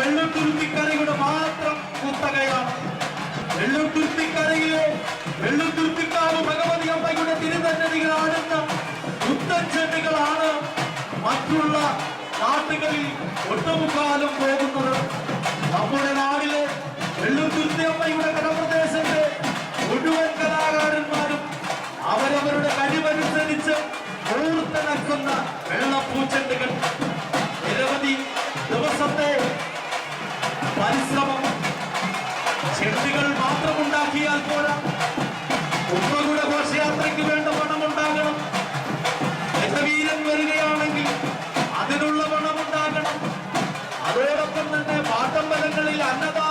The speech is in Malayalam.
വെള്ളുത്തുരുത്തിക്കരയുടെ മാത്രം കുത്തകയാണ്. വെള്ളുത്തുരുത്തിക്കരയിലെ വെള്ളുത്തുരുത്തിക്കാവ് ഭഗവതി അമ്മയുടെ തിരുനന്നതികളാടുന്ന മുത്തച്ഛനുകളാണ് മറ്റുള്ള നാട്ടുകളിൽ ഒട്ടുമുക്കാലും പോകുന്നത്. നമ്മുടെ നാടിലെ വെള്ളുത്തുരുത്തി അമ്മയുടെ കടപ്രദേശത്തെ മുഴുവൻ കലാകാരന്മാരും അവരവരുടെ കഴിവനുസരിച്ച് ഓർത്തിണക്കുന്ന വെള്ളപ്പൂച്ചെണ്ടുകൾ. നിരവധി ദിവസത്തെ പരിശ്രമം. ചെണ്ടുകൾ മാത്രമുണ്ടാക്കിയാൽ പോരാ, ഉമ്മകളുടെ ഘോഷയാത്രയ്ക്ക് വേണ്ട പണമുണ്ടാകണം. ഗജവീരൻ വരികയാണെങ്കിൽ അതിനുള്ള പണമുണ്ടാകണം. അതോടൊപ്പം തന്നെ പാട്ടമ്പലങ്ങളിൽ അന്നദാനം